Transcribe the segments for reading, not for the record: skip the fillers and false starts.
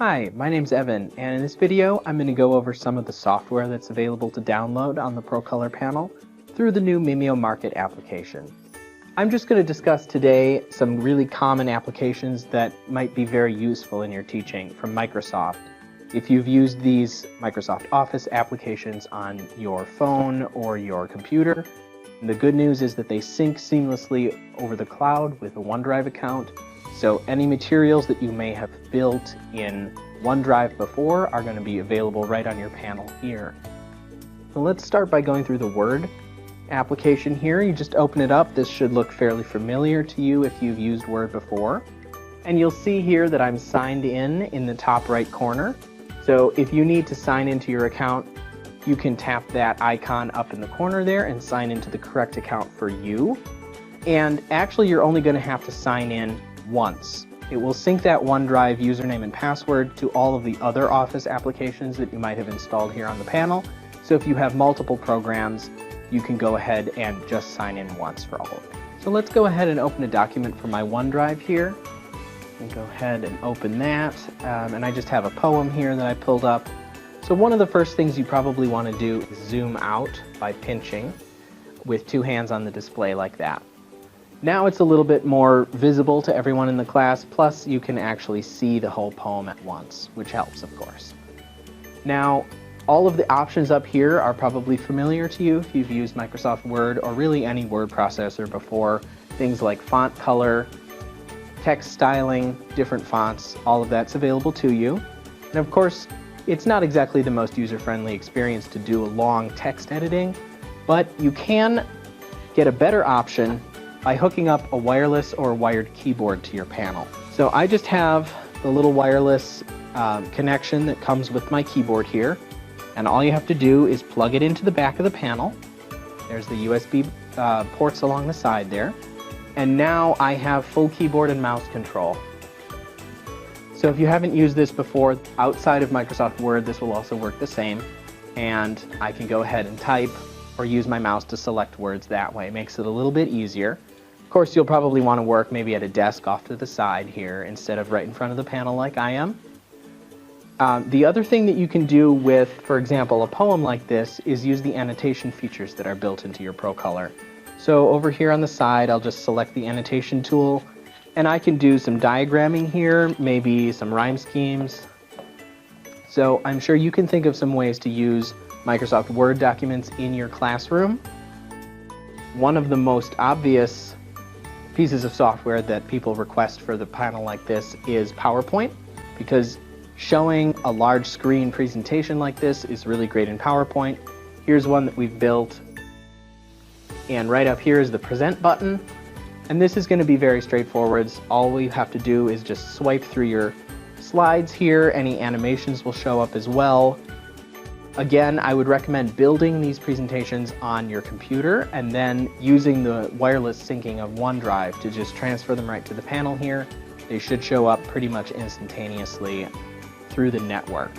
Hi, my name's Evan, and in this video I'm going to go over some of the software that's available to download on the ProColor panel through the new Mimeo Market application. I'm just going to discuss today some really common applications that might be very useful in your teaching from Microsoft. If you've used these Microsoft Office applications on your phone or your computer, the good news is that they sync seamlessly over the cloud with a OneDrive account. So any materials that you may have built in OneDrive before are going to be available right on your panel here. So let's start by going through the Word application here. You just open it up. This should look fairly familiar to you if you've used Word before. And you'll see here that I'm signed in the top right corner. So if you need to sign into your account, you can tap that icon up in the corner there and sign into the correct account for you. And actually you're only going to have to sign in once. It will sync that OneDrive username and password to all of the other Office applications that you might have installed here on the panel. So if you have multiple programs, you can go ahead and just sign in once for all of them. So let's go ahead and open a document from my OneDrive here. And go ahead and open that. And I just have a poem here that I pulled up. So one of the first things you probably want to do is zoom out by pinching with two hands on the display like that. Now it's a little bit more visible to everyone in the class, plus you can actually see the whole poem at once, which helps, of course. Now, all of the options up here are probably familiar to you if you've used Microsoft Word or really any word processor before. Things like font color, text styling, different fonts, all of that's available to you. And of course, it's not exactly the most user-friendly experience to do a long text editing, but you can get a better option by hooking up a wireless or wired keyboard to your panel. So I just have the little wireless connection that comes with my keyboard here, and all you have to do is plug it into the back of the panel. There's the USB ports along the side there, and now I have full keyboard and mouse control. So if you haven't used this before, outside of Microsoft Word, this will also work the same, and I can go ahead and type or use my mouse to select words that way. It makes it a little bit easier. Of course, you'll probably want to work maybe at a desk off to the side here instead of right in front of the panel like I am. The other thing that you can do with, for example, a poem like this is use the annotation features that are built into your ProColor. So over here on the side, I'll just select the annotation tool, and I can do some diagramming here, maybe some rhyme schemes. So I'm sure you can think of some ways to use Microsoft Word documents in your classroom. One of the most obvious pieces of software that people request for the panel like this is PowerPoint, because showing a large screen presentation like this is really great in PowerPoint. Here's one that we've built, and right up here is the Present button, and this is going to be very straightforward. All we have to do is just swipe through your slides here. Any animations will show up as well. Again, I would recommend building these presentations on your computer and then using the wireless syncing of OneDrive to just transfer them right to the panel here. They should show up pretty much instantaneously through the network.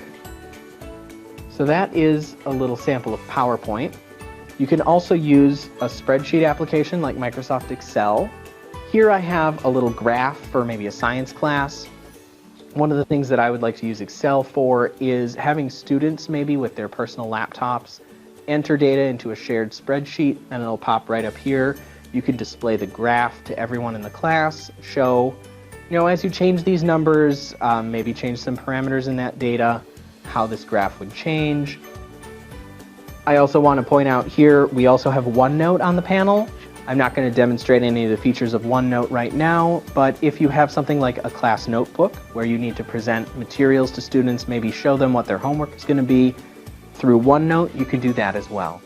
So that is a little sample of PowerPoint. You can also use a spreadsheet application like Microsoft Excel. Here I have a little graph for maybe a science class. One of the things that I would like to use Excel for is having students maybe with their personal laptops enter data into a shared spreadsheet, and it'll pop right up here. You can display the graph to everyone in the class, show, as you change these numbers, maybe change some parameters in that data, how this graph would change. I also want to point out here, we also have OneNote on the panel. I'm not going to demonstrate any of the features of OneNote right now, but if you have something like a class notebook where you need to present materials to students, maybe show them what their homework is going to be, through OneNote, you can do that as well.